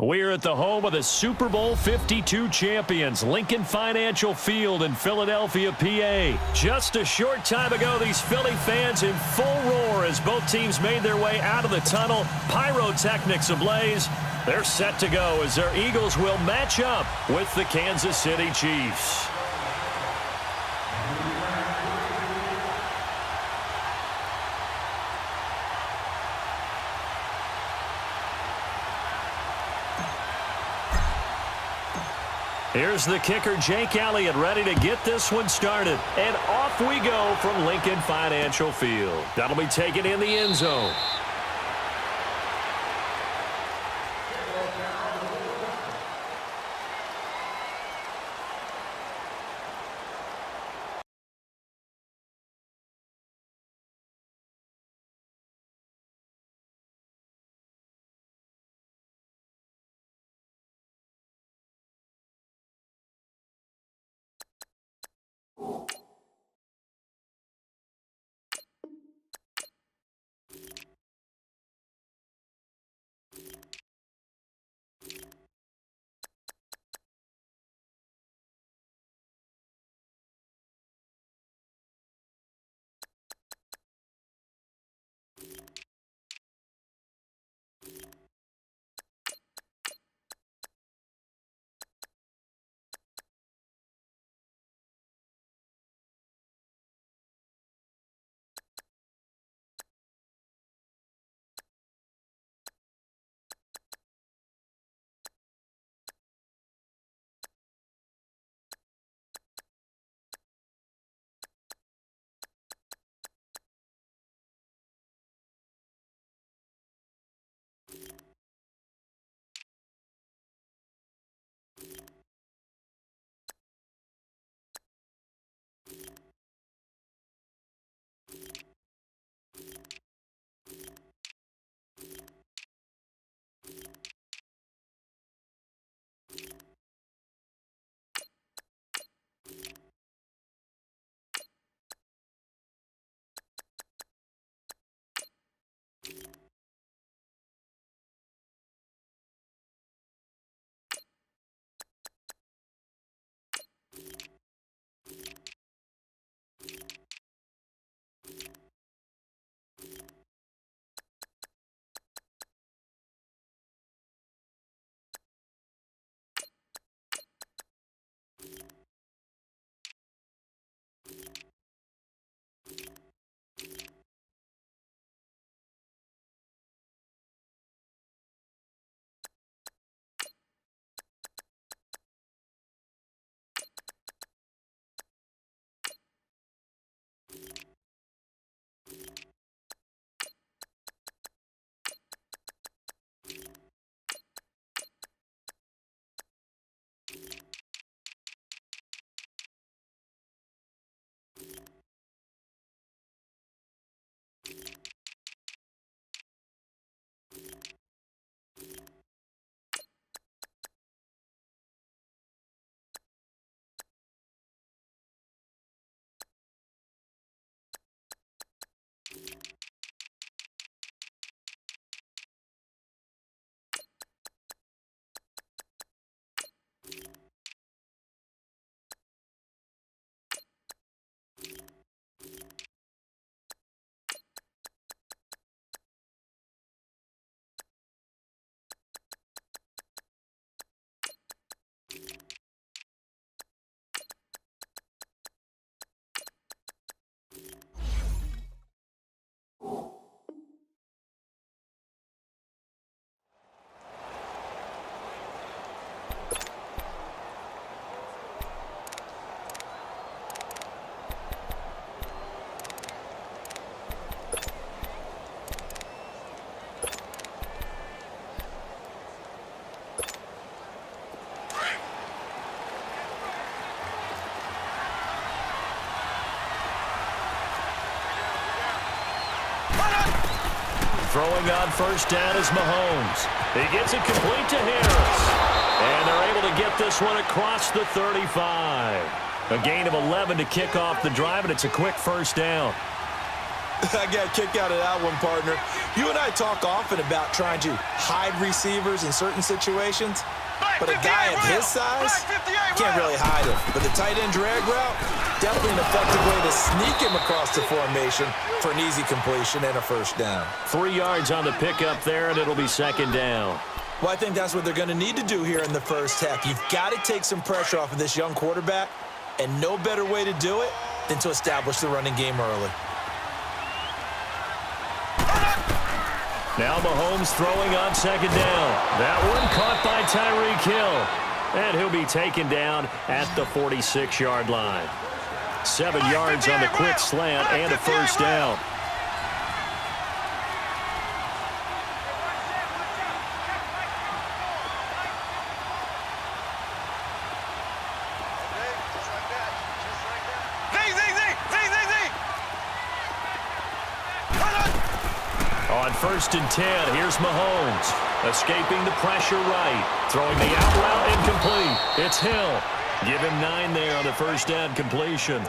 We're at the home of the Super Bowl 52 champions, Lincoln Financial Field in Philadelphia, PA. Just a short time ago, these Philly fans in full roar as both teams made their way out of the tunnel. Pyrotechnics ablaze. They're set to go as their Eagles will match up with the Kansas City Chiefs. Here's the kicker, Jake Elliott, ready to get this one started. And off we go from Lincoln Financial Field. That'll be taken in the end zone. Throwing on first down is Mahomes. He gets it complete to Harris. And they're able to get this one across the 35. A gain of 11 to kick off the drive, and it's a quick first down. I got a kick out of that one, partner. You and I talk often about trying to hide receivers in certain situations, but a guy of his size can't really hide him. But the tight end drag route, definitely an effective way to sneak him across the formation for an easy completion and a first down. 3 yards on the pickup there, and it'll be second down. Well, I think that's what they're going to need to do here in the first half. You've got to take some pressure off of this young quarterback, and no better way to do it than to establish the running game early. Now Mahomes throwing on second down. That one caught by Tyreek Hill. And he'll be taken down at the 46-yard line. 7 yards on the quick slant and a first down. On 1st and 10, here's Mahomes. Escaping the pressure right. Throwing the out route incomplete. It's Hill. Give him 9 there on the first down completion.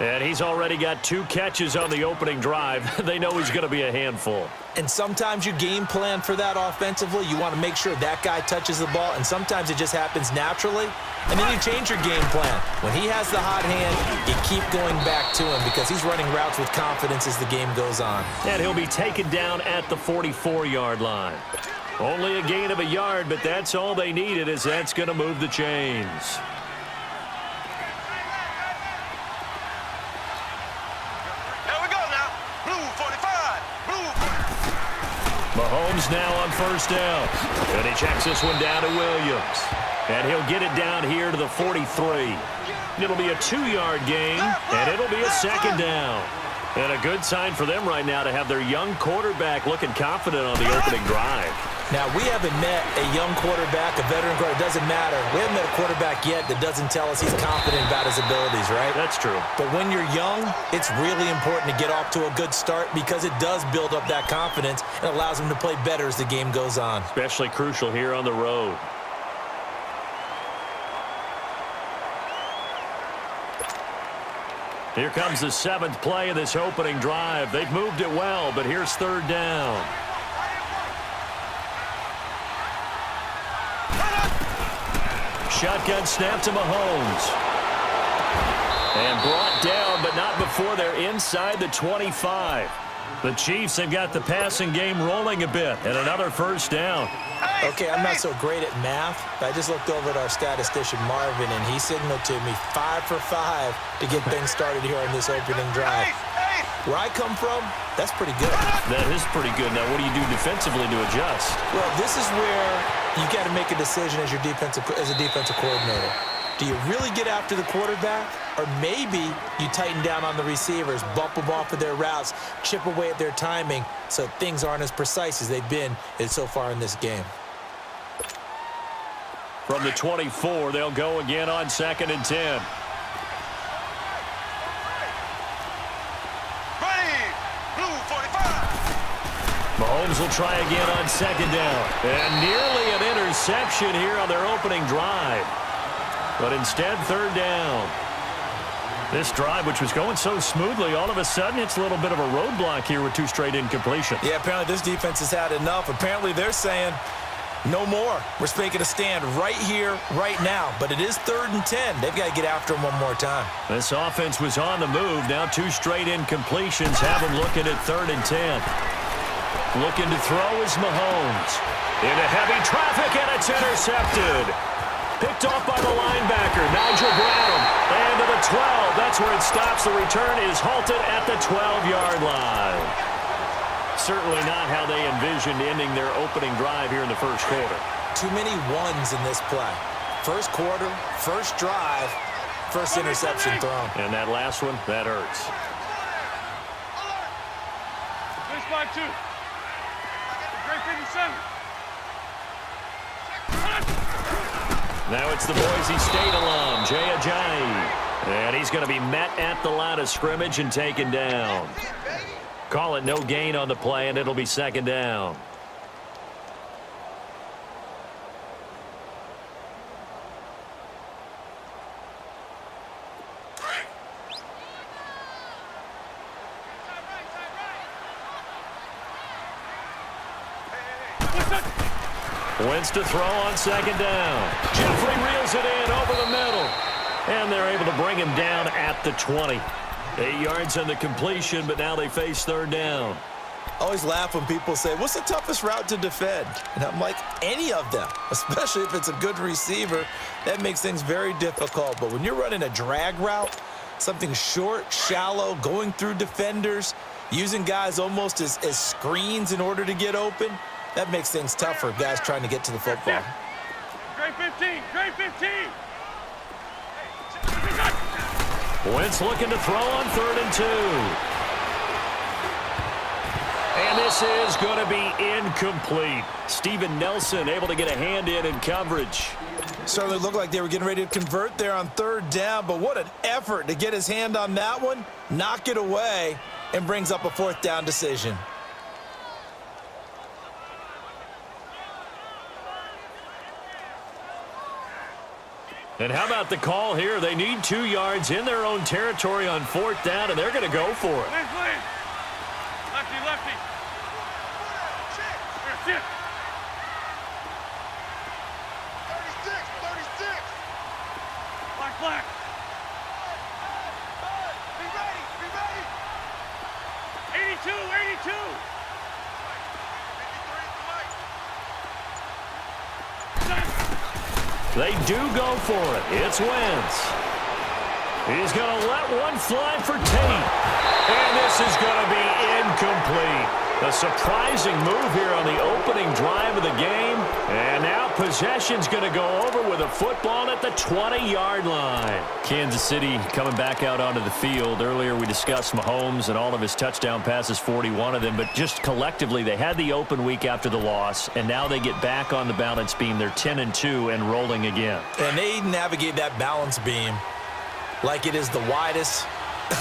And he's already got 2 catches on the opening drive. They know he's going to be a handful. And sometimes you game plan for that offensively. You want to make sure that guy touches the ball, and sometimes it just happens naturally. And then you change your game plan. When he has the hot hand, you keep going back to him because he's running routes with confidence as the game goes on. And he'll be taken down at the 44-yard line. Only a gain of a yard, but that's all they needed, as that's going to move the chains. Mahomes now on first down. And he checks this one down to Williams. And he'll get it down here to the 43. It'll be a 2-yard gain, and it'll be a second down. And a good sign for them right now to have their young quarterback looking confident on the opening drive. Now, we haven't met a young quarterback, a veteran quarterback. It doesn't matter. We haven't met a quarterback yet that doesn't tell us he's confident about his abilities, right? That's true. But when you're young, it's really important to get off to a good start because it does build up that confidence and allows him to play better as the game goes on. Especially crucial here on the road. Here comes the 7th play of this opening drive. They've moved it well, but here's 3rd down. Shotgun snap to Mahomes. And brought down, but not before they're inside the 25. The Chiefs have got the passing game rolling a bit, and another first down. Okay, I'm not so great at math, but I just looked over at our statistician, Marvin, and he signaled to me 5 for 5 to get things started here on this opening drive. Where I come from, that's pretty good. That is pretty good. Now, what do you do defensively to adjust? Well, this is where you got to make a decision as a defensive coordinator. Do you really get after the quarterback, or maybe you tighten down on the receivers, bump them off of their routes, chip away at their timing so things aren't as precise as they've been so far in this game? From the 24, they'll go again on 2nd and 10. Mahomes will try again on 2nd down. And nearly an interception here on their opening drive. But instead, 3rd down. This drive, which was going so smoothly, all of a sudden it's a little bit of a roadblock here with 2 straight incompletions. Yeah, apparently this defense has had enough. Apparently they're saying, no more. We're making a stand right here, right now. But it is 3rd and 10. They've got to get after him one more time. This offense was on the move. Now 2 straight incompletions have them looking at 3rd and 10. Looking to throw is Mahomes. Into heavy traffic, and it's intercepted. Picked off by the linebacker, Nigel Brown. And to the 12. That's where it stops. The return is halted at the 12-yard line. Certainly not how they envisioned ending their opening drive here in the first quarter. Too many ones in this play. First quarter, first drive, first interception thrown. And that last one, that hurts. Baseline 2. Great 57. Now it's the Boise State alum, Jay Ajayi. And he's going to be met at the line of scrimmage and taken down. Call it no gain on the play, and it'll be 2nd down. Wentz to throw on second down. Jeffrey reels it in over the middle. And they're able to bring him down at the 20. 8 yards on the completion, but now they face third down. I always laugh when people say, what's the toughest route to defend? And I'm like, any of them, especially if it's a good receiver. That makes things very difficult. But when you're running a drag route, something short, shallow, going through defenders, using guys almost as screens in order to get open, that makes things tough for guys trying to get to the football. Great 15, great 15. Wentz looking to throw on 3rd and 2. And this is going to be incomplete. Steven Nelson able to get a hand in coverage. Certainly looked like they were getting ready to convert there on 3rd down, but what an effort to get his hand on that one, knock it away, and brings up a 4th down decision. And how about the call here? They need 2 yards in their own territory on 4th down, and they're going to go for it. Please. Lefty, lefty. Here, 36. Black. Be ready. 82. They do go for it. It's Wentz. He's going to let one fly for Tate. And this is going to be incomplete. A surprising move here on the opening drive of the game. And now possession's going to go over with a football at the 20-yard line. Kansas City coming back out onto the field. Earlier we discussed Mahomes and all of his touchdown passes, 41 of them. But just collectively, they had the open week after the loss, and now they get back on the balance beam. They're 10-2 and rolling again. And they navigate that balance beam like it is the widest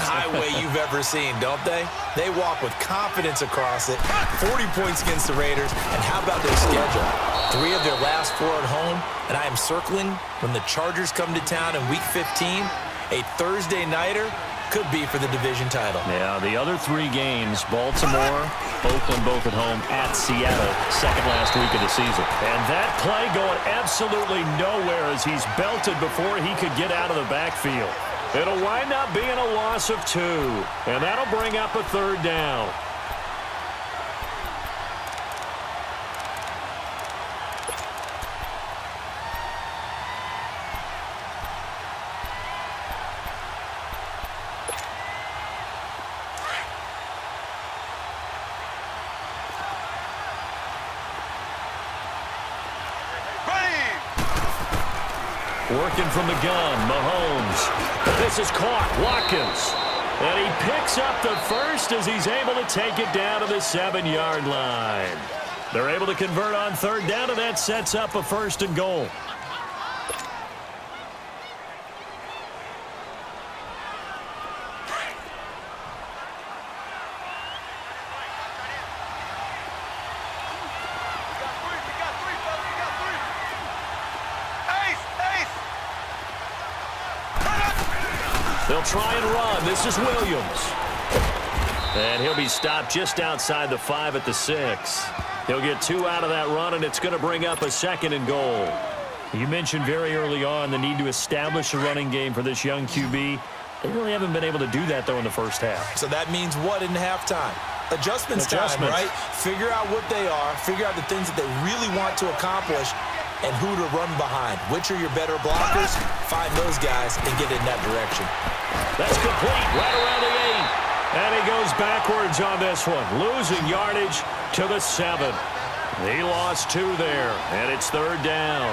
highway you've ever seen, don't they? They walk with confidence across it. 40 points against the Raiders. And how about their schedule? 3 of their last 4 at home. And I am circling when the Chargers come to town in Week 15. A Thursday nighter could be for the division title. Yeah, the other 3 games, Baltimore, Oakland both at home, at Seattle, second last week of the season. And that play going absolutely nowhere as he's belted before he could get out of the backfield. It'll wind up being a loss of 2, and that'll bring up a 3rd down. Working from the gun, Mahomes. This is caught, Watkins. And he picks up the first as he's able to take it down to the 7-yard line. They're able to convert on 3rd down, and that sets up a 1st and goal. They'll try and run. This is Williams. And he'll be stopped just outside the 5 at the 6. He'll get 2 out of that run, and it's going to bring up a 2nd and goal. You mentioned very early on the need to establish a running game for this young QB. They really haven't been able to do that, though, in the first half. So that means what in halftime? Adjustments time, right? Figure out what they are. Figure out the things that they really want to accomplish and who to run behind. Which are your better blockers? Find those guys and get in that direction. That's complete right around the 8. And he goes backwards on this one, losing yardage to the 7. He lost 2 there, and it's 3rd down.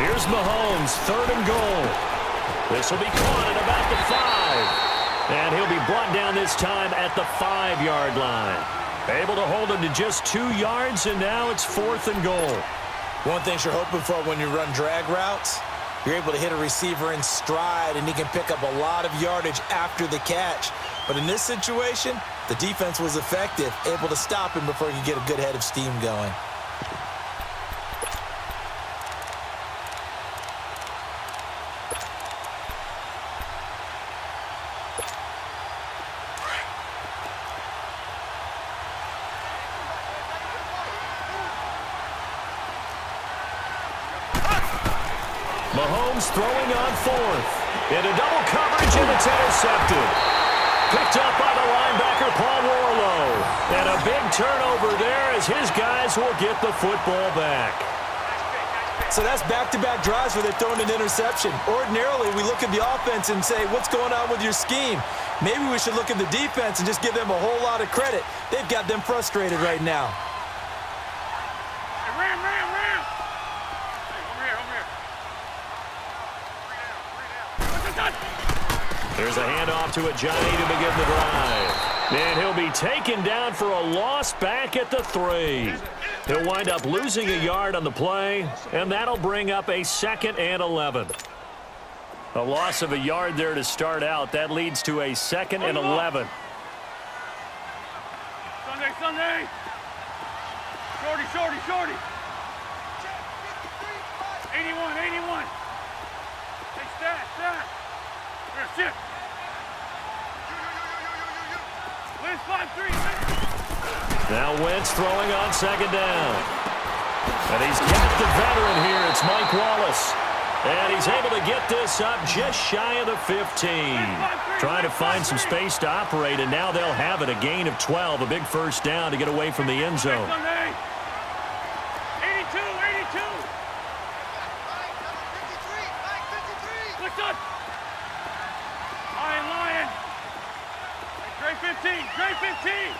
Here's Mahomes, 3rd and goal. This will be caught at about the 5. And he'll be brought down this time at the 5-yard line. Able to hold him to just 2 yards, and now it's 4th and goal. One thing you're hoping for when you run drag routes, you're able to hit a receiver in stride, and he can pick up a lot of yardage after the catch. But in this situation, the defense was effective, able to stop him before he could get a good head of steam going. Mahomes throwing on fourth. Into double coverage, and it's intercepted. Picked up by the linebacker, Paul Warlow. And a big turnover there as his guys will get the football back. So that's back-to-back drives where they're throwing an interception. Ordinarily, we look at the offense and say, what's going on with your scheme? Maybe we should look at the defense and just give them a whole lot of credit. They've got them frustrated right now. Hey, Ram! Hey, over here. There's a handoff to Ajani to begin the drive. And he'll be taken down for a loss back at the 3. He'll wind up losing a yard on the play, and that'll bring up a 2nd and 11. A loss of a yard there to start out. That leads to a 2nd and 11. Sunday. Shorty. 81. Hey, stat. Here, sit. Wins 5-3. Now Wentz throwing on 2nd down. And he's got the veteran here. It's Mike Wallace. And he's able to get this up just shy of the 15. Trying to find some space to operate, and now they'll have it. A gain of 12, a big first down to get away from the end zone. 82. Lion. Hey, Gray 15.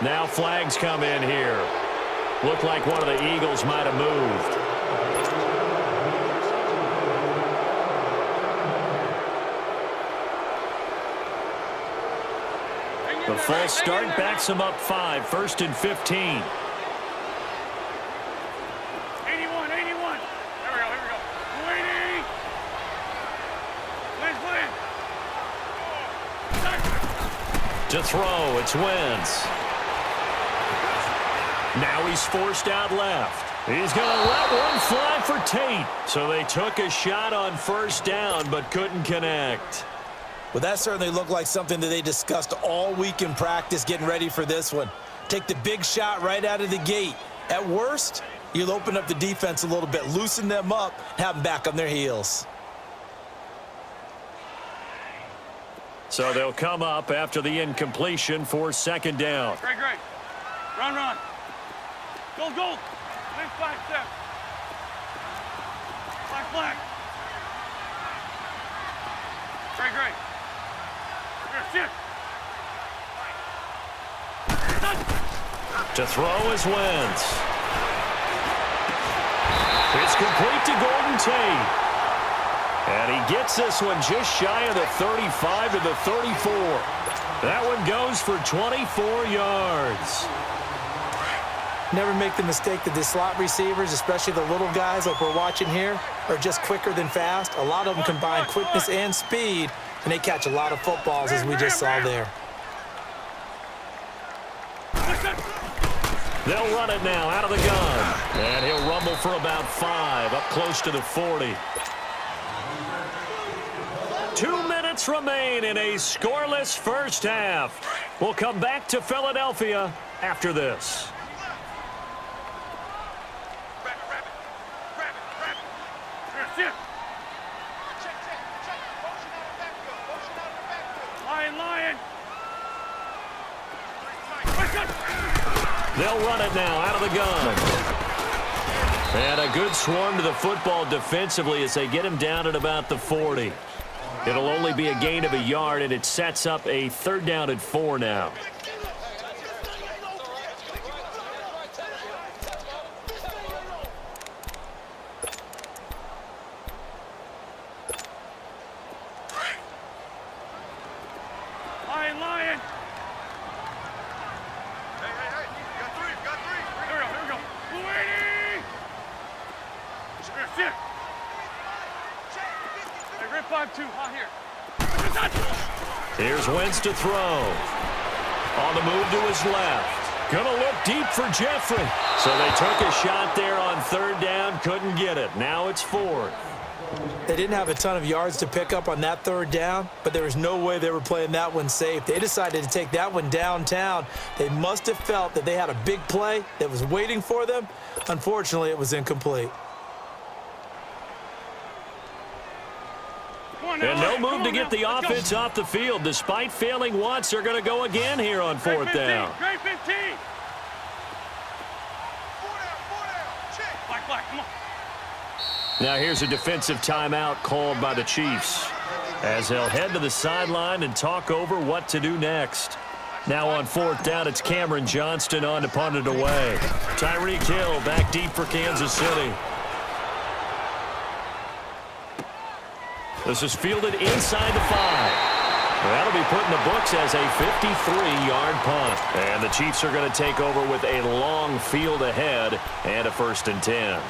Now flags come in here. Looked like one of the Eagles might have moved. The false start backs them up 5, 1st and 15. 81. Here we go. Waiting. Win. To throw, it's Wentz. Now he's forced out left. He's going to let one fly for Tate. So they took a shot on first down but couldn't connect. Well, that certainly looked like something that they discussed all week in practice getting ready for this one. Take the big shot right out of the gate. At worst, you'll open up the defense a little bit, loosen them up, have them back on their heels. So they'll come up after the incompletion for 2nd down. Great. Run. Go. Win 5 steps. Flag. Great. Here, sit. To throw is Wentz. It's complete to Golden Tate. And he gets this one just shy of the 35 to the 34. That one goes for 24 yards. Never make the mistake that the slot receivers, especially the little guys like we're watching here, are just quicker than fast. A lot of them combine quickness and speed, and they catch a lot of footballs, as we just saw there. They'll run it now out of the gun. And he'll rumble for about 5, up close to the 40. 2 minutes remain in a scoreless first half. We'll come back to Philadelphia after this. Lion. They'll run it now out of the gun. And a good swarm to the football defensively as they get him down at about the 40. It'll only be a gain of a yard, and it sets up a 3rd down and 4 now. Lion. Hey. You got 3. Here we go. Waiting. Here, sit. Hey, rip 5-2. Hot here. Here's Wentz to throw. On the move to his left. Gonna look deep for Jeffrey. So they took a shot there on third down, couldn't get it. Now it's fourth. They didn't have a ton of yards to pick up on that third down, but there was no way they were playing that one safe. They decided to take that one downtown. They must have felt that they had a big play that was waiting for them. Unfortunately, it was incomplete. And no move to get the offense off the field. Despite failing once, they're going to go again here on fourth down. Great 15. Black, come on. Now here's a defensive timeout called by the Chiefs as they'll head to the sideline and talk over what to do next. Now on fourth down, it's Cameron Johnston on to punt it away. Tyreek Hill back deep for Kansas City. This is fielded inside the 5. That'll be put in the books as a 53-yard punt. And the Chiefs are going to take over with a long field ahead and a 1st and 10.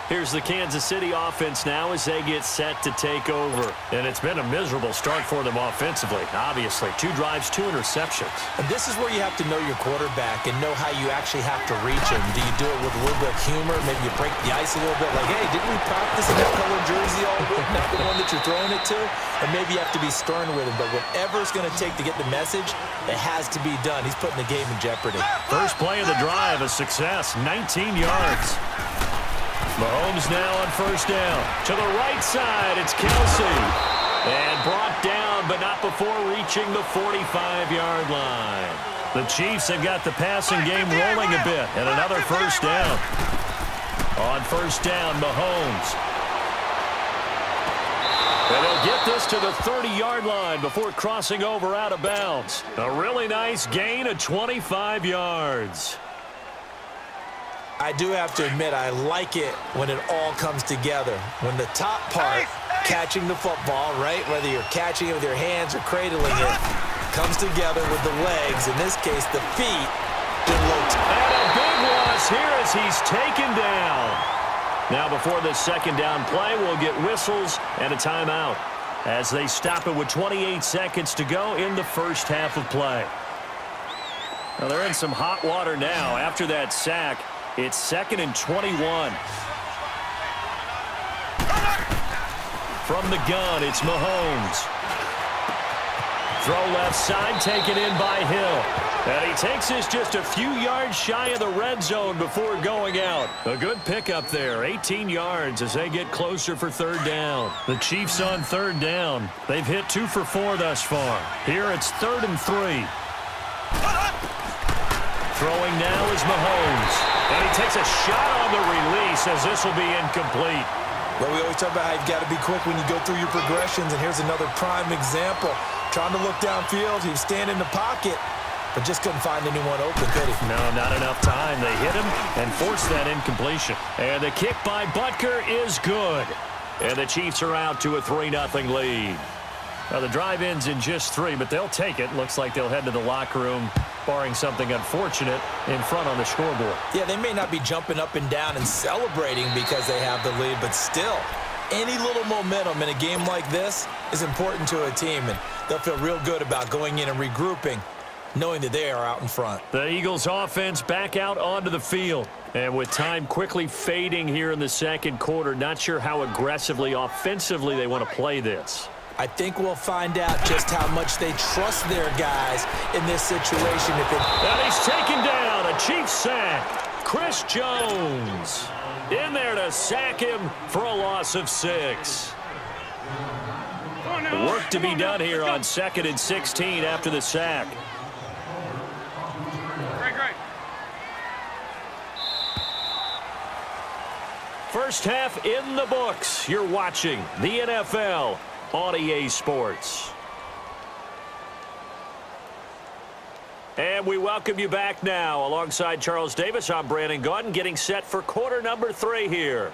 Here's the Kansas City offense now as they get set to take over. And it's been a miserable start for them offensively, obviously. 2 drives, 2 interceptions. And this is where you have to know your quarterback and know how you actually have to reach him. Do you do it with a little bit of humor? Maybe you break the ice a little bit like, hey, didn't we practice in that color jersey all week? That's the one that you're throwing it to? And maybe you have to be stern with him. But whatever it's going to take to get the message, it has to be done. He's putting the game in jeopardy. First play of the drive, a success, 19 yards. Mahomes now on first down. To the right side, it's Kelsey. And brought down, but not before reaching the 45-yard line. The Chiefs have got the passing game rolling a bit. And another first down. On first down, Mahomes. And they'll get this to the 30-yard line before crossing over out of bounds. A really nice gain of 25 yards. I do have to admit, I like it when it all comes together. When the top part, catching the football, right, whether you're catching it with your hands or cradling it, comes together with the legs, in this case, the feet. And a big loss here as he's taken down. Now before this second down play, we'll get whistles and a timeout as they stop it with 28 seconds to go in the first half of play. Well, they're in some hot water now after that sack. It's 2nd and 21. From the gun, it's Mahomes. Throw left side, taken in by Hill. And he takes this just a few yards shy of the red zone before going out. A good pickup there, 18 yards as they get closer for third down. The Chiefs on third down. They've hit 2 for 4 thus far. Here it's 3rd and 3. Throwing now is Mahomes. And he takes a shot on the release as this will be incomplete. Well, we always talk about how you've got to be quick when you go through your progressions, and here's another prime example. Trying to look downfield, he was standing in the pocket, but just couldn't find anyone open, could he? No, not enough time. They hit him and forced that incompletion. And the kick by Butker is good. And the Chiefs are out to a 3-0 lead. Now, the drive ends in just 3, but they'll take it. Looks like they'll head to the locker room, barring something unfortunate, in front on the scoreboard. Yeah, they may not be jumping up and down and celebrating because they have the lead, but still, any little momentum in a game like this is important to a team, and they'll feel real good about going in and regrouping, knowing that they are out in front. The Eagles offense back out onto the field. And with time quickly fading here in the second quarter, not sure how aggressively, offensively they want to play this. I think we'll find out just how much they trust their guys in this situation. And he's taken down, a Chiefs sack. Chris Jones in there to sack him for a loss of 6. Work to be done here on 2nd and 16 after the sack. Great. First half in the books. You're watching the NFL on EA Sports. And we welcome you back now. Alongside Charles Davis, I'm Brandon Gaudin, getting set for quarter number 3 here.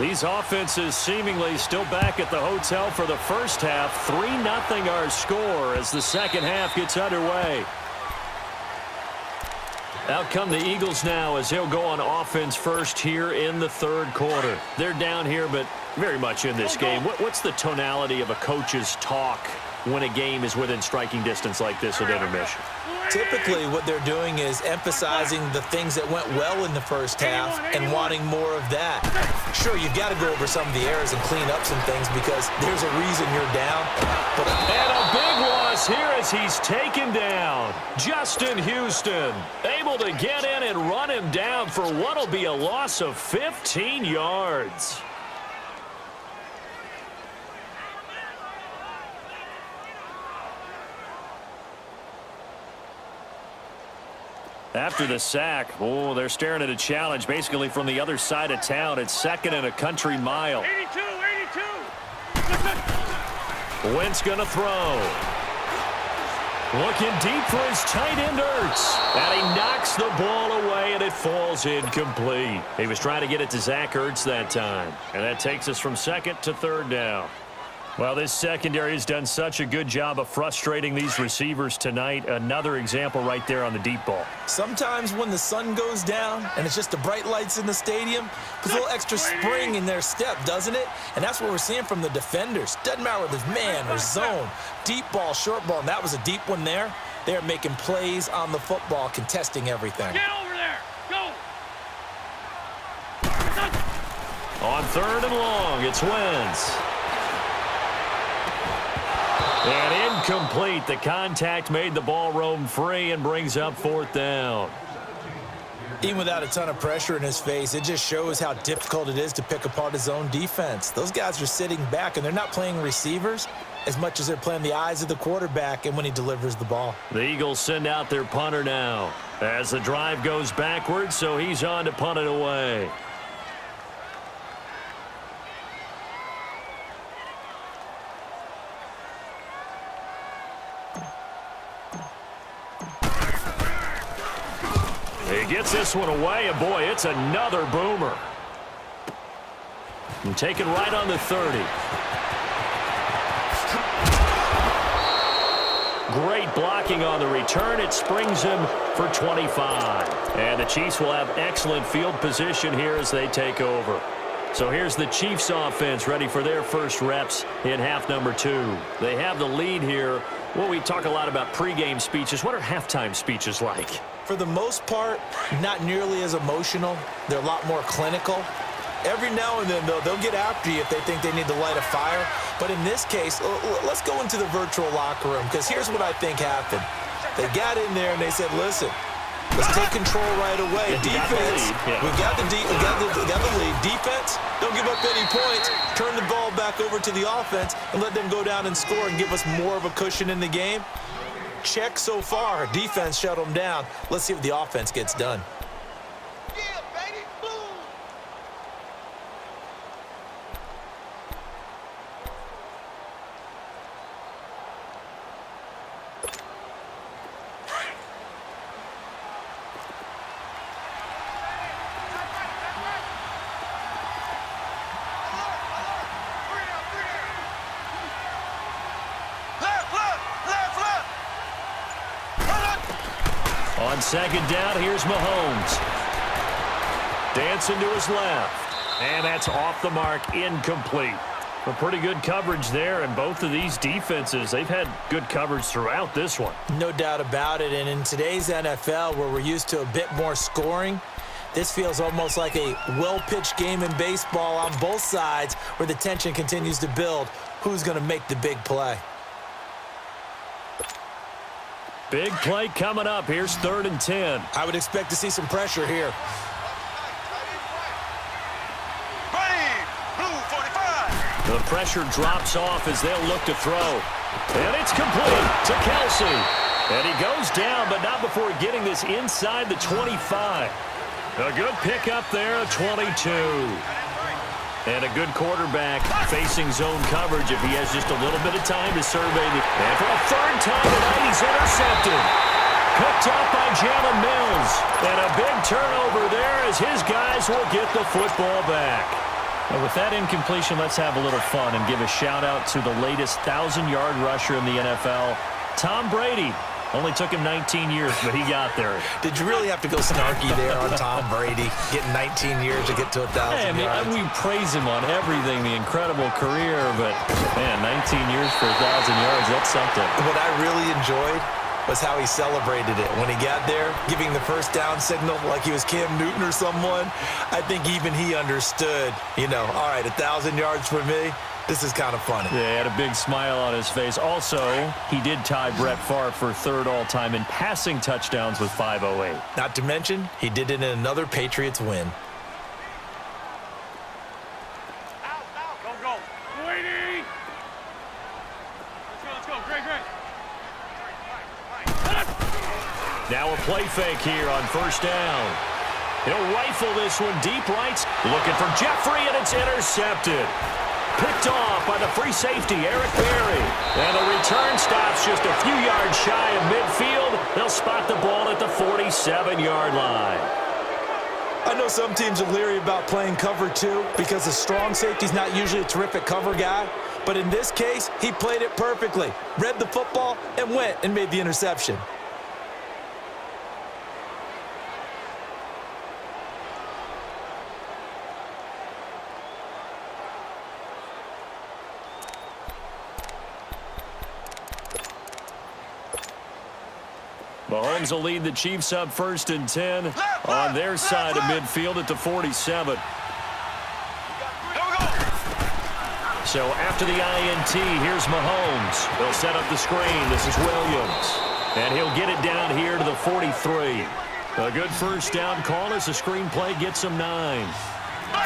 These offenses seemingly still back at the hotel for the first half. 3-0 our score as the second half gets underway. Out come the Eagles now as they'll go on offense first here in the third quarter. They're down here, but very much in this game. What's the tonality of a coach's talk when a game is within striking distance like this at intermission? Typically, what they're doing is emphasizing the things that went well in the first half and wanting more of that. Sure, you've got to go over some of the errors and clean up some things because there's a reason you're down. And a big loss here as he's taken down. Justin Houston able to get in and run him down for what will be a loss of 15 yards. After the sack, they're staring at a challenge basically from the other side of town. It's second and a country mile. 82. Wentz going to throw. Looking deep for his tight end, Ertz. And he knocks the ball away, and it falls incomplete. He was trying to get it to Zach Ertz that time. And that takes us from second to third down. Well, this secondary has done such a good job of frustrating these receivers tonight. Another example right there on the deep ball. Sometimes when the sun goes down and it's just the bright lights in the stadium, there's a little extra spring in their step, doesn't it? And that's what we're seeing from the defenders. Doesn't matter whether it's man or zone, deep ball, short ball, and that was a deep one there. They're making plays on the football, contesting everything. Get over there. Go. On third and long, it's Wentz. And incomplete. The contact made the ball roam free and brings up fourth down. Even without a ton of pressure in his face, it just shows how difficult it is to pick apart his own defense. Those guys are sitting back, and they're not playing receivers as much as they're playing the eyes of the quarterback and when he delivers the ball. The Eagles send out their punter now as the drive goes backwards, so he's on to punt it away. He gets this one away, and boy, it's another boomer. And taken right on the 30. Great blocking on the return. It springs him for 25. And the Chiefs will have excellent field position here as they take over. So here's the Chiefs offense ready for their first reps in half number 2. They have the lead here. Well, we talk a lot about pregame speeches. What are halftime speeches like? For the most part, not nearly as emotional. They're a lot more clinical. Every now and then, though, they'll get after you if they think they need to light a fire. But in this case, let's go into the virtual locker room, because here's what I think happened. They got in there and they said, listen, let's take control right away. Defense, we got the lead. Defense, don't give up any points. Turn the ball back over to the offense and let them go down and score and give us more of a cushion in the game. Check so far. Defense shut them down. Let's see if the offense gets done. On second down, here's Mahomes. Dancing to his left. And that's off the mark, incomplete. A pretty good coverage there, and both of these defenses, they've had good coverage throughout this one. No doubt about it, and in today's NFL, where we're used to a bit more scoring, this feels almost like a well-pitched game in baseball on both sides where the tension continues to build. Who's going to make the big play? Big play coming up. Here's 3rd and 10. I would expect to see some pressure here. The pressure drops off as they'll look to throw. And it's complete to Kelsey. And he goes down, but not before getting this inside the 25. A good pickup there, 22. And a good quarterback facing zone coverage if he has just a little bit of time to survey. And for a 3rd time tonight, he's intercepted. Picked up by Jalen Mills. And a big turnover there as his guys will get the football back. And with that incompletion, let's have a little fun and give a shout-out to the latest 1,000-yard rusher in the NFL, Tom Brady. Only took him 19 years, but he got there. Did you really have to go snarky there on Tom Brady, getting 19 years to get to 1,000 Hey, I mean, yards? we praise him on everything, the incredible career, but, man, 19 years for 1,000 yards, that's something. What I really enjoyed was how he celebrated it. When he got there, giving the first down signal like he was Cam Newton or someone, I think even he understood, all right, 1,000 yards for me, this is kind of funny. Yeah, he had a big smile on his face. Also, he did tie Brett Favre for third all-time in passing touchdowns with 508. Not to mention, he did it in another Patriots win. Go. 280. Let's go. Great. Now a play fake here on first down. He'll rifle this one deep right. Looking for Jeffrey, and it's intercepted. Picked off by the free safety, Eric Berry. And the return stops just a few yards shy of midfield. They'll spot the ball at the 47-yard line. I know some teams are leery about playing cover two because the strong safety's not usually a terrific cover guy. But in this case, he played it perfectly. Read the football and went and made the interception. Mahomes will lead the Chiefs up 1st and 10 on their side of midfield at the 47. So after the INT, here's Mahomes. He'll set up the screen. This is Williams. And he'll get it down here to the 43. A good first down call as the screen play gets him 9.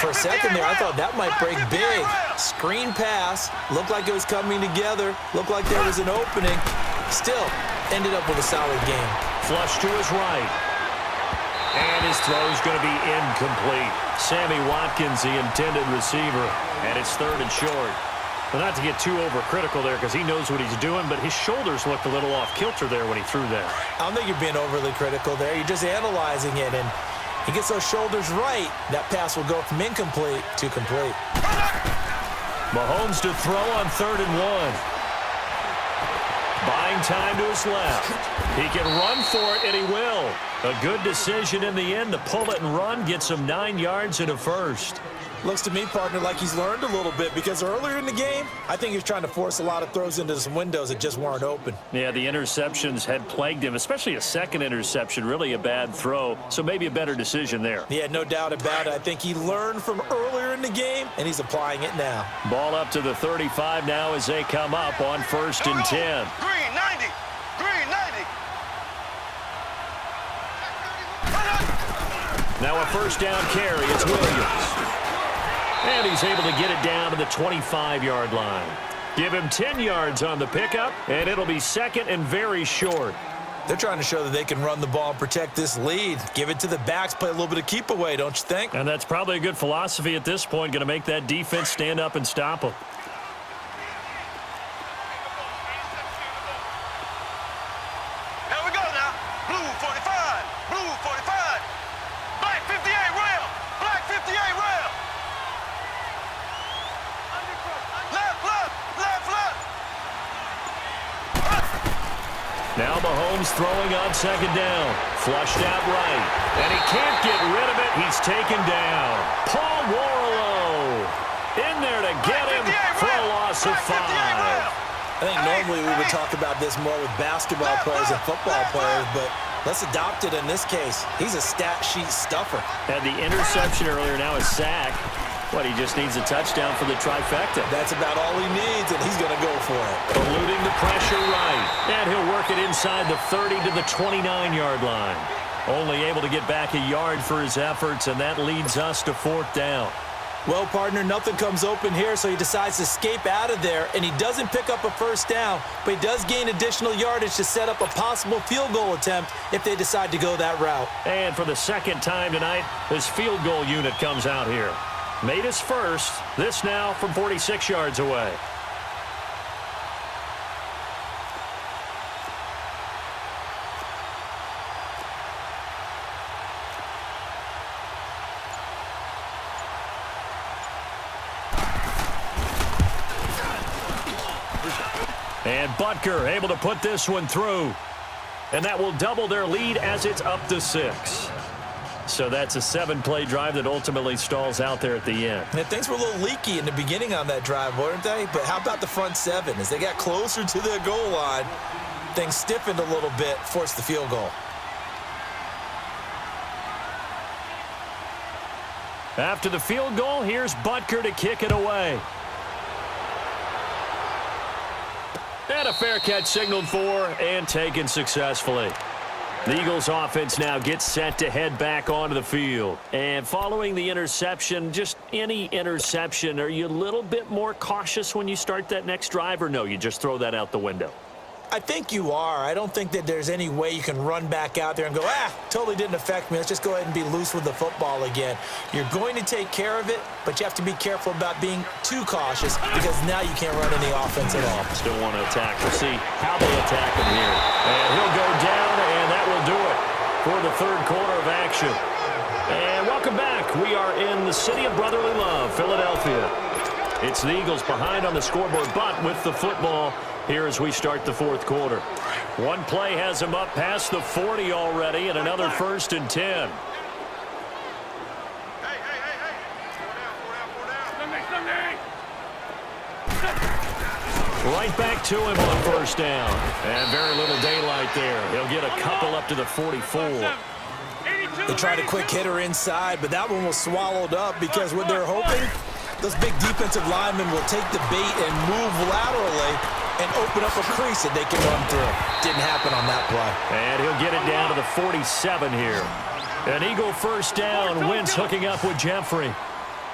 For a second there, I thought that might break big. Screen pass. Looked like it was coming together. Looked like there was an opening. Still, ended up with a solid game. Flush to his right. And his throw's going to be incomplete. Sammy Watkins, the intended receiver. And it's 3rd and short. Well, not to get too overcritical there because he knows what he's doing, but his shoulders looked a little off kilter there when he threw that. I don't think you're being overly critical there. You're just analyzing it, and he gets those shoulders right. That pass will go from incomplete to complete. Mahomes to throw on 3rd and 1. Buying time to his left. He can run for it, and he will. A good decision in the end to pull it and run. Gets him 9 yards and a first. Looks to me, partner, like he's learned a little bit because earlier in the game, I think he was trying to force a lot of throws into some windows that just weren't open. Yeah, the interceptions had plagued him, especially a second interception, really a bad throw. So maybe a better decision there. Yeah, no doubt about it. I think he learned from earlier in the game, and he's applying it now. Ball up to the 35 now as they come up on 1st and 10. Green 90. Now a first down carry. It's Williams. And he's able to get it down to the 25-yard line. Give him 10 yards on the pickup, and it'll be 2nd and very short. They're trying to show that they can run the ball and protect this lead. Give it to the backs, play a little bit of keep away, don't you think? And that's probably a good philosophy at this point, going to make that defense stand up and stop them. Here we go now. Blue 45. Blue 45. Black 58 rail. Black 58 rail. Left. Now Mahomes throwing on 2nd down. Flushed out right. And he can't get rid of it. He's taken down. Paul Warlow in there to get him for a loss of 5. I think normally we would talk about this more with basketball players and football players, but let's adopt it in this case. He's a stat sheet stuffer. Had the interception earlier, now a sack. What, he just needs a touchdown for the trifecta. That's about all he needs, and he's going to go for it. Eluding the pressure right. And he'll work it inside the 30 to the 29-yard line. Only able to get back a yard for his efforts, and that leads us to 4th down. Well, partner, nothing comes open here, so he decides to escape out of there, and he doesn't pick up a first down, but he does gain additional yardage to set up a possible field goal attempt if they decide to go that route. And for the 2nd time tonight, this field goal unit comes out here. Made his first. This now from 46 yards away. And Butker able to put this one through. And that will double their lead as it's up to 6. So that's a 7-play drive that ultimately stalls out there at the end. And things were a little leaky in the beginning on that drive, weren't they? But how about the front 7? As they got closer to their goal line, things stiffened a little bit, forced the field goal. After the field goal, here's Butker to kick it away. And a fair catch signaled for and taken successfully. The Eagles offense now gets set to head back onto the field. And following the interception, just any interception, are you a little bit more cautious when you start that next drive, or no, you just throw that out the window? I think you are. I don't think that there's any way you can run back out there and go, totally didn't affect me. Let's just go ahead and be loose with the football again. You're going to take care of it, but you have to be careful about being too cautious because now you can't run any offense at all. Still want to attack. We'll see how they attack him here. And he'll go down, and that will do it for the third quarter of action. And welcome back. We are in the city of brotherly love, Philadelphia. It's the Eagles behind on the scoreboard, but with the football here as we start the fourth quarter. One play has him up past the 40 already, and another 1st and 10. Right back to him on 1st down. And very little daylight there. He'll get a couple up to the 44. They tried a quick hitter inside, but that one was swallowed up because what they're hoping, those big defensive linemen will take the bait and move laterally and open up a crease that they can run through. Didn't happen on that play. And he'll get it down to the 47 here. An Eagle 1st down. Wentz hooking up with Jeffrey.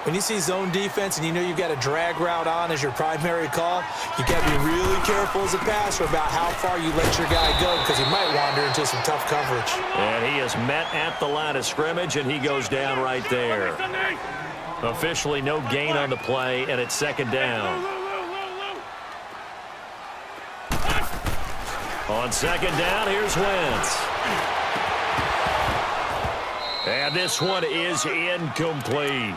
When you see zone defense and you know you've got a drag route on as your primary call, you got to be really careful as a passer about how far you let your guy go because he might wander into some tough coverage. And he is met at the line of scrimmage, and he goes down right there. Officially no gain on the play, and it's 2nd down. On 2nd down, here's Wentz. And this one is incomplete.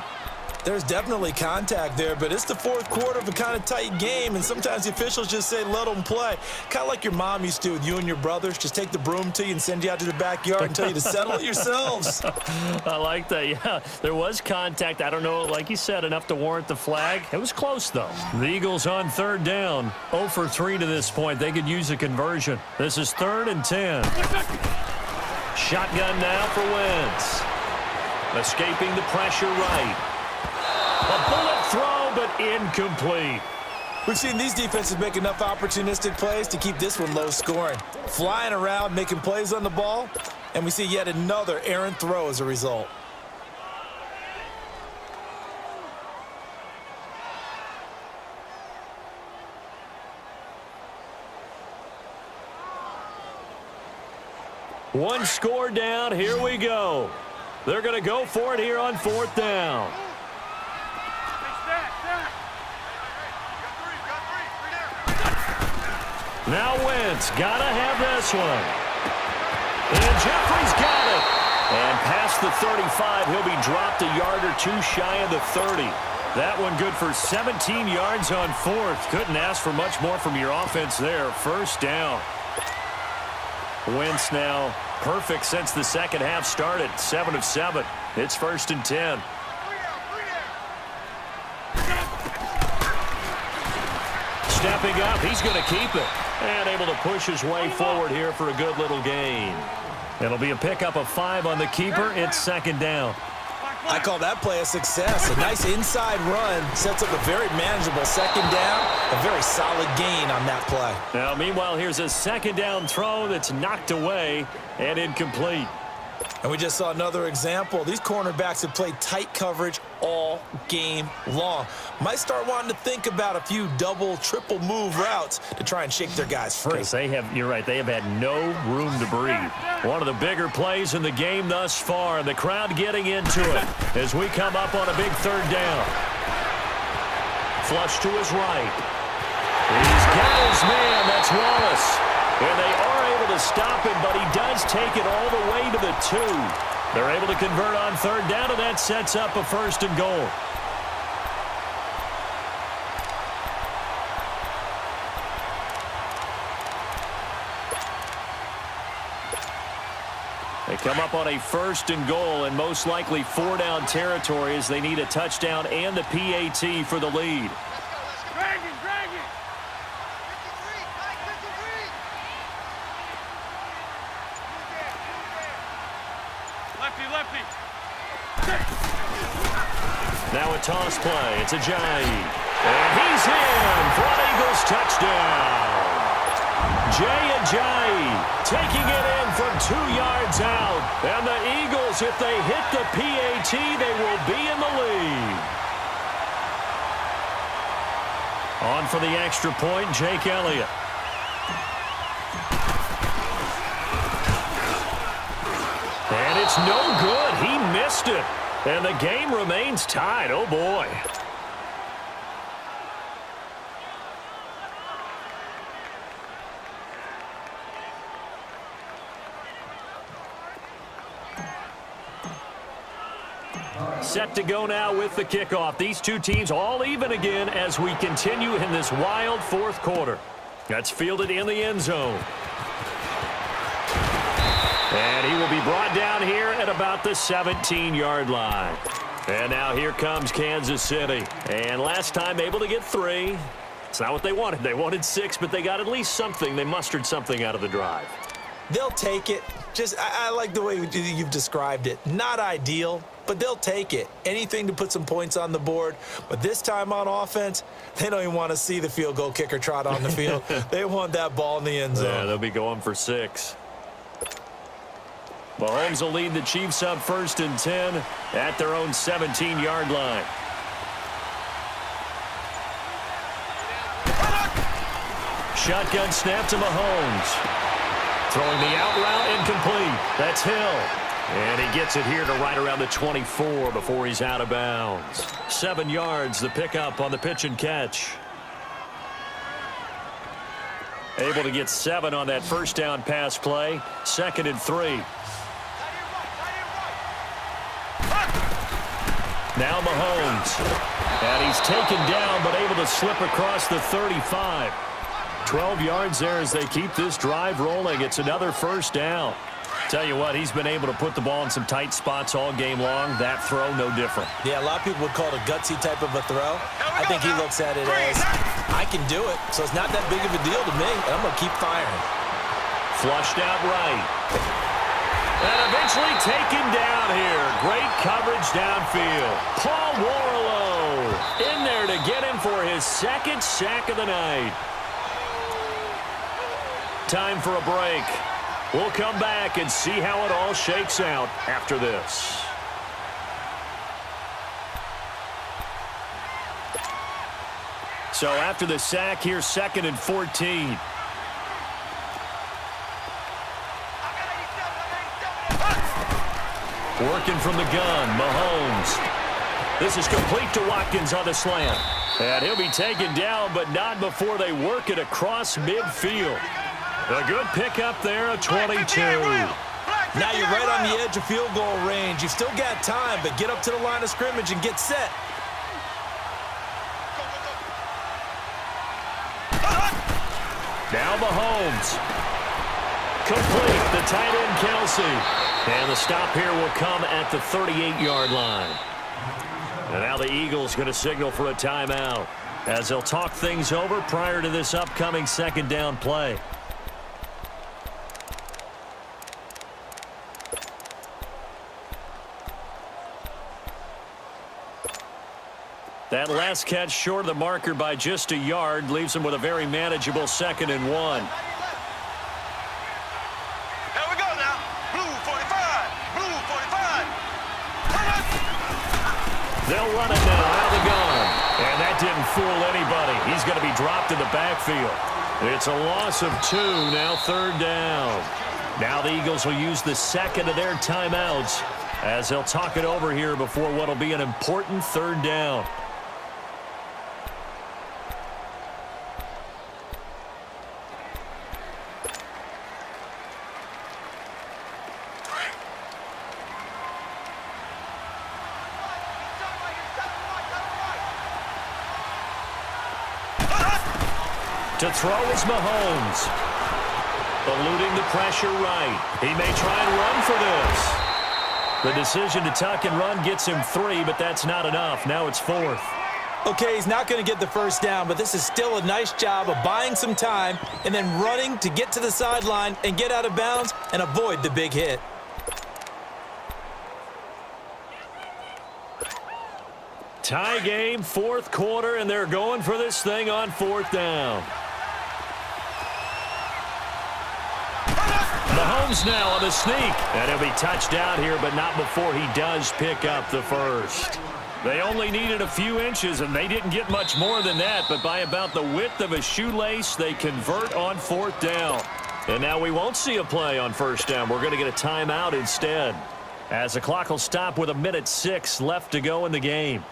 There's definitely contact there, but it's the fourth quarter of a kind of tight game, and sometimes the officials just say, let them play. Kind of like your mom used to with you and your brothers. Just take the broom to you and send you out to the backyard and tell you to settle it yourselves. I like that, yeah. There was contact. I don't know, like you said, enough to warrant the flag. It was close, though. The Eagles on 3rd down. 0 for 3 to this point. They could use a conversion. This is 3rd and 10. Shotgun now for Wentz. Escaping the pressure right. A bullet throw, but incomplete. We've seen these defenses make enough opportunistic plays to keep this one low scoring. Flying around, making plays on the ball, and we see yet another errant throw as a result. One score down. Here we go. They're going to go for it here on 4th down. Now Wentz, gotta have this one. And Jeffrey's got it. And past the 35, he'll be dropped a yard or two shy of the 30. That one good for 17 yards on 4th. Couldn't ask for much more from your offense there. 1st down. Wentz now perfect since the second half started. 7 of 7. It's 1st and 10. Stepping up, he's going to keep it. And able to push his way forward here for a good little gain. It'll be a pickup of 5 on the keeper. It's 2nd down. I call that play a success. A nice inside run sets up a very manageable 2nd down. A very solid gain on that play. Now, meanwhile, here's a 2nd down throw that's knocked away and incomplete. And we just saw another example. These cornerbacks have played tight coverage all game long. Might start wanting to think about a few double, triple move routes to try and shake their guys free. They have, you're right, they have had no room to breathe. One of the bigger plays in the game thus far. The crowd getting into it as we come up on a big 3rd down. Flush to his right. He's got his man. That's Wallace. And they are able to stop him, but he does take it all the way to the 2. They're able to convert on 3rd down, and that sets up a 1st and goal. Come up on a 1st and goal and most likely 4-down territory as they need a touchdown and the PAT for the lead. Drag it, drag it. Lefty, lefty. Now a toss play. It's Ajayi. And he's in for an Eagles touchdown. Ajayi taking it in from 2 yards out. And the Eagles, if they hit the PAT, they will be in the lead. On for the extra point, Jake Elliott. And it's no good. He missed it. And the game remains tied. Oh, boy. Set to go now with the kickoff. These two teams all even again as we continue in this wild 4th quarter. That's fielded in the end zone. And he will be brought down here at about the 17-yard line. And now here comes Kansas City. And last time able to get 3. It's not what they wanted. They wanted 6, but they got at least something. They mustered something out of the drive. They'll take it. I like the way you've described it. Not ideal, but they'll take it. Anything to put some points on the board. But this time on offense, they don't even want to see the field goal kicker trot on the field. They want that ball in the end zone. Yeah, they'll be going for 6. Mahomes will lead the Chiefs up 1st and 10 at their own 17-yard line. Shotgun snap to Mahomes. Throwing the out route incomplete. That's Hill. And he gets it here to right around the 24 before he's out of bounds. 7 yards, the pickup on the pitch and catch. Able to get 7 on that 1st down pass play. 2nd and 3. Now Mahomes. And he's taken down but able to slip across the 35. 12 yards there as they keep this drive rolling. It's another 1st down. Tell you what, he's been able to put the ball in some tight spots all game long. That throw, no different. Yeah, a lot of people would call it a gutsy type of a throw. I think he looks at it as, I can do it, so it's not that big of a deal to me. I'm going to keep firing. Flushed out right. And eventually taken down here. Great coverage downfield. Paul Warlow in there to get him for his 2nd sack of the night. Time for a break. We'll come back and see how it all shakes out after this. So after the sack, here's 2nd and 14. Working from the gun, Mahomes. This is complete to Watkins on the slant. And he'll be taken down, but not before they work it across midfield. A good pickup there, a 22. Now you're right on the edge of field goal range. You've still got time, but get up to the line of scrimmage and get set. Now Mahomes. Complete, the tight end Kelsey. And the stop here will come at the 38-yard line. And now the Eagles going to signal for a timeout as they'll talk things over prior to this upcoming 2nd down play. That last catch short of the marker by just a yard leaves him with a very manageable 2nd and 1. Here we go now. Blue 45. Blue 45. They'll run it now out of the gun. And that didn't fool anybody. He's going to be dropped in the backfield. It's a loss of 2, now 3rd down. Now the Eagles will use the 2nd of their timeouts as they'll talk it over here before what will be an important 3rd down. To throw is Mahomes. eluding the pressure right. He may try and run for this. The decision to tuck and run gets him 3, but that's not enough. Now it's 4th. Okay, he's not going to get the first down, but this is still a nice job of buying some time and then running to get to the sideline and get out of bounds and avoid the big hit. Tie game, 4th quarter, and they're going for this thing on 4th down. Mahomes now on the sneak. And he'll be touched out here, but not before he does pick up the first. They only needed a few inches, and they didn't get much more than that. But by about the width of a shoelace, they convert on 4th down. And now we won't see a play on 1st down. We're going to get a timeout instead, as the clock will stop with 1:06 left to go in the game.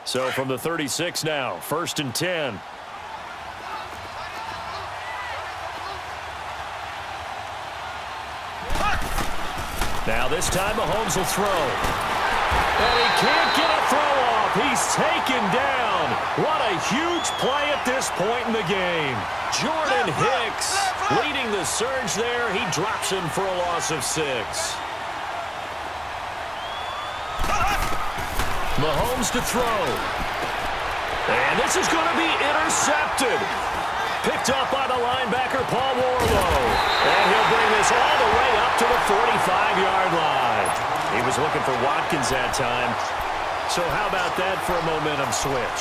So from the 36 now, 1st and 10. Now this time Mahomes will throw. And he can't get a throw off. He's taken down. What a huge play at this point in the game. Jordan Hicks leading the surge there. He drops him for a loss of 6. Mahomes to throw. And this is going to be intercepted. Picked up by the linebacker, Paul Warlow. And he'll bring this all the way up to the 45-yard line. He was looking for Watkins that time. So how about that for a momentum switch?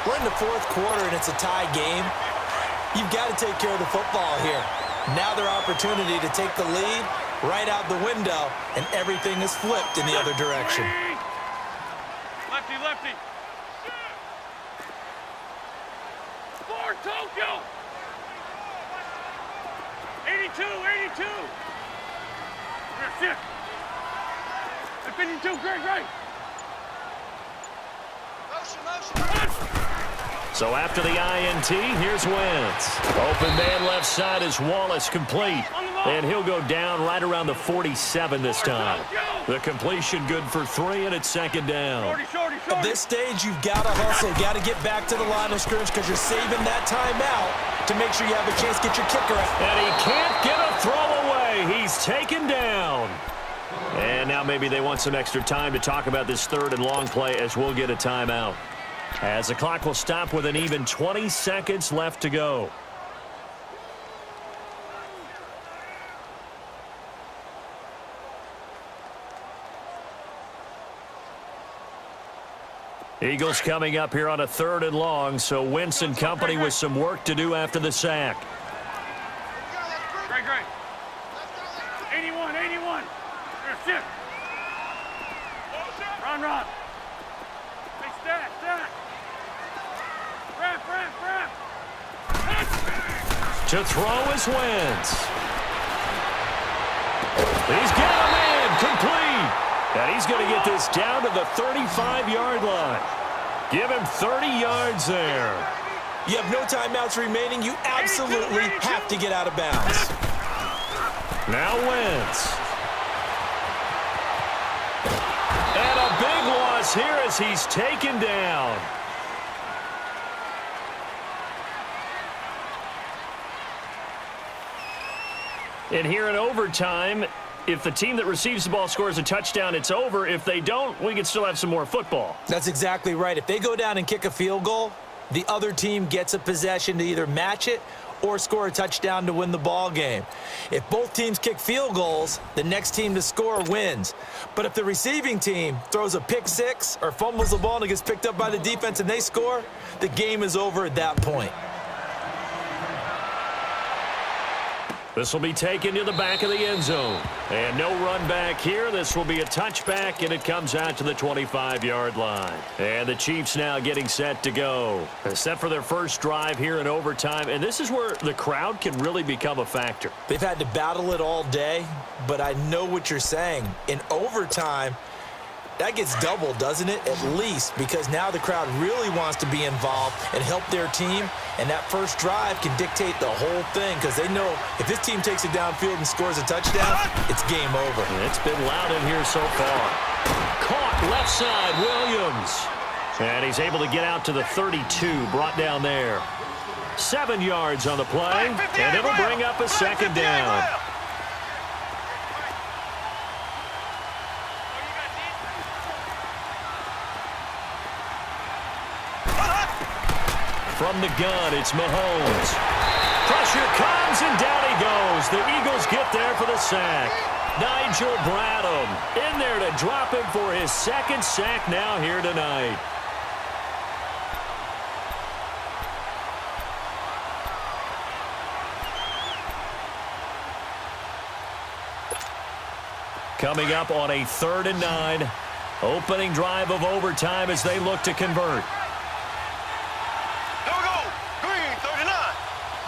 We're in the 4th quarter, and it's a tie game. You've got to take care of the football here. Now their opportunity to take the lead right out the window, and everything is flipped in the other direction. Lefty, lefty. For Tokyo. 82, 82. Shift. 52, great. Motion. So after the INT, here's Wentz. Open man left side is Wallace complete. And he'll go down right around the 47 this time. The completion good for 3, and it's 2nd down. Shorty. At this stage, you've got to hustle. Got to get back to the line of scrimmage because you're saving that timeout to make sure you have a chance to get your kicker out. And he can't get a throw away. He's taken down. And now maybe they want some extra time to talk about this 3rd and long play as we'll get a timeout. As the clock will stop with an even 20 seconds left to go. Eagles coming up here on a 3rd and long, so Wentz and company with some work to do after the sack. Great. 81. Shift. Run. Hey, stack. Wrap. To throw is Wentz. He's got a man complete. And he's going to get this down to the 35-yard line. Give him 30 yards there. You have no timeouts remaining. You absolutely have to get out of bounds. Now Wentz. And a big loss here as he's taken down. And here in overtime, if the team that receives the ball scores a touchdown, it's over. If they don't, we can still have some more football. That's exactly right. If they go down and kick a field goal, the other team gets a possession to either match it or score a touchdown to win the ball game. If both teams kick field goals, the next team to score wins. But if the receiving team throws a pick six or fumbles the ball and it gets picked up by the defense and they score, the game is over at that point. This will be taken to the back of the end zone. And no run back here. This will be a touchback, and it comes out to the 25-yard line. And the Chiefs now getting set to go. Set for their first drive here in overtime. And this is where the crowd can really become a factor. They've had to battle it all day, but I know what you're saying. In overtime, That gets doubled, doesn't it? At least, because now the crowd really wants to be involved and help their team, and that first drive can dictate the whole thing because they know if this team takes it downfield and scores a touchdown, it's game over. It's been loud in here so far. Caught left side, Williams. And he's able to get out to the 32, brought down there. 7 yards on the play, and it'll bring up a second down. From the gun, it's Mahomes. Pressure comes, and down he goes. The Eagles get there for the sack. Nigel Bradham in there to drop him for his second sack now here tonight. Coming up on a 3rd and 9. Opening drive of overtime as they look to convert. Here we go. Green 39.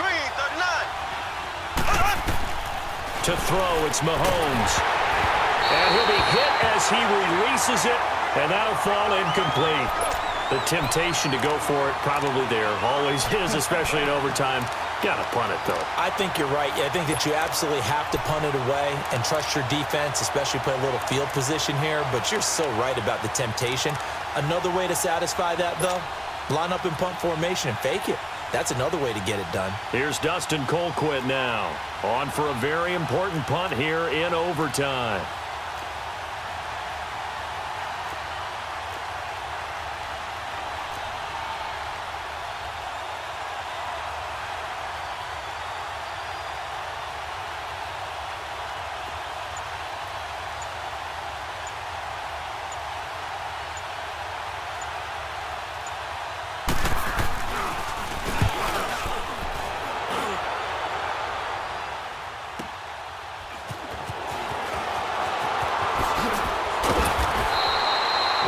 Green 39. To throw, it's Mahomes. And he'll be hit as he releases it, and that'll fall incomplete. The temptation to go for it probably there. Always is, especially in overtime. Got to punt it, though. I think you're right. I think that you absolutely have to punt it away and trust your defense, especially play a little field position here. But you're so right about the temptation. Another way to satisfy that, though, line up in punt formation and fake it. That's another way to get it done. Here's Dustin Colquitt now. On for a very important punt here in overtime.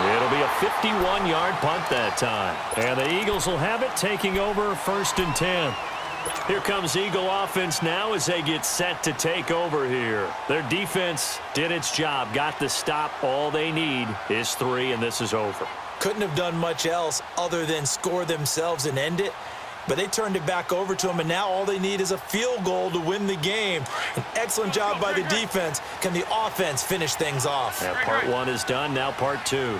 It'll be a 51-yard punt that time. And the Eagles will have it, taking over 1st and 10. Here comes Eagle offense now as they get set to take over here. Their defense did its job, got the stop. All they need is 3, and this is over. Couldn't have done much else other than score themselves and end it. But they turned it back over to them, and now all they need is a field goal to win the game. An excellent job by the defense. Can the offense finish things off? Yeah, part 1 is done, now part 2.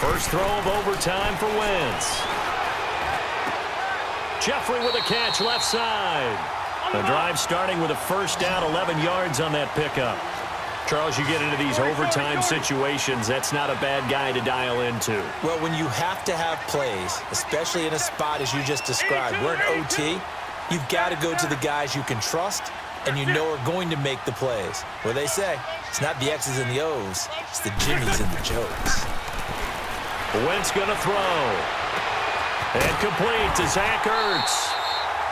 First throw of overtime for Wentz. Jeffrey with a catch left side. The drive starting with a first down, 11 yards on that pickup. Charles, you get into these overtime situations, that's not a bad guy to dial into. Well, when you have to have plays, especially in a spot as you just described, we're in OT, you've got to go to the guys you can trust and you know are going to make the plays. Well, they say, it's not the X's and the O's, it's the Jimmies and the Joes. Wentz going to throw. And complete to Zach Ertz.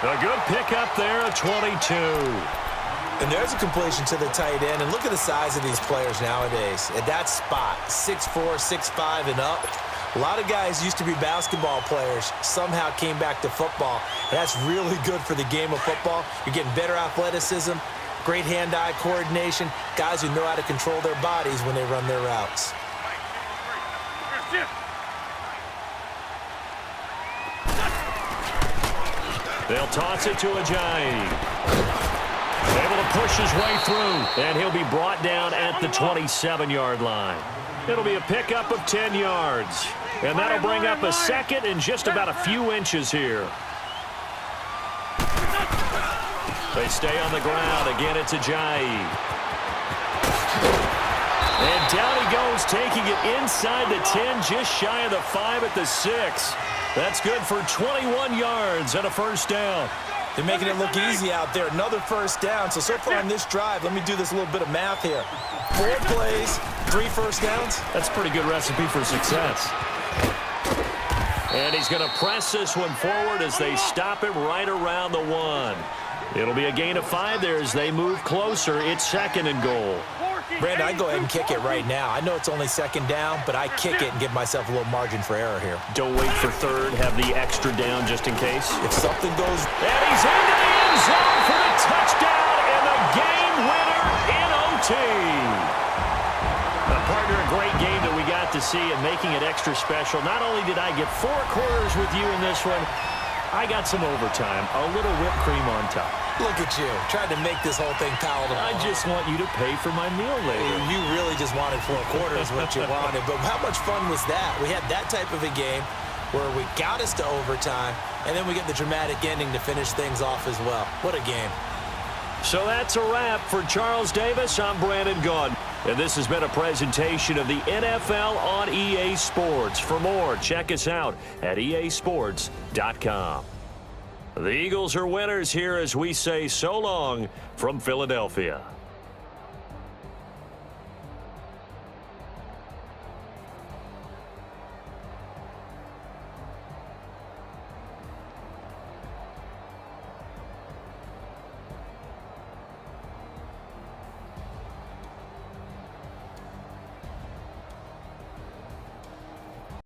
A good pickup there at 22. And there's a completion to the tight end. And look at the size of these players nowadays. At that spot, 6'4", 6'5", and up. A lot of guys used to be basketball players, somehow came back to football. And that's really good for the game of football. You're getting better athleticism, great hand-eye coordination, guys who know how to control their bodies when they run their routes. They'll toss it to Ajayi. Able to push his way through, and he'll be brought down at the 27-yard line. It'll be a pickup of 10 yards, and that'll bring up a second and just about a few inches here. They stay on the ground. Again, it's Ajayi. And down he goes, taking it inside the 10, just shy of the 5 at the 6. That's good for 21 yards and a first down. They're making it look easy out there. Another first down. So far on this drive, let me do this little bit of math here. 4 plays, 3 first downs. That's a pretty good recipe for success. And he's going to press this one forward as they stop him right around the 1. It'll be a gain of 5 there as they move closer. It's 2nd and goal. Brandon, I go ahead and kick it right now. I know it's only 2nd down, but I kick it and give myself a little margin for error here. Don't wait for 3rd. Have the extra down just in case. If something goes... And he's into the end zone for the touchdown and the game winner in OT. Partner, a great game that we got to see and making it extra special. Not only did I get 4 quarters with you in this one, I got some overtime, a little whipped cream on top. Look at you, trying to make this whole thing palatable. I just want you to pay for my meal later. You really just wanted 4 quarters, what you wanted. But how much fun was that? We had that type of a game where we got us to overtime, and then we get the dramatic ending to finish things off as well. What a game. So that's a wrap for Charles Davis. I'm Brandon Gaudin. And this has been a presentation of the NFL on EA Sports. For more, check us out at easports.com. The Eagles are winners here as we say so long from Philadelphia.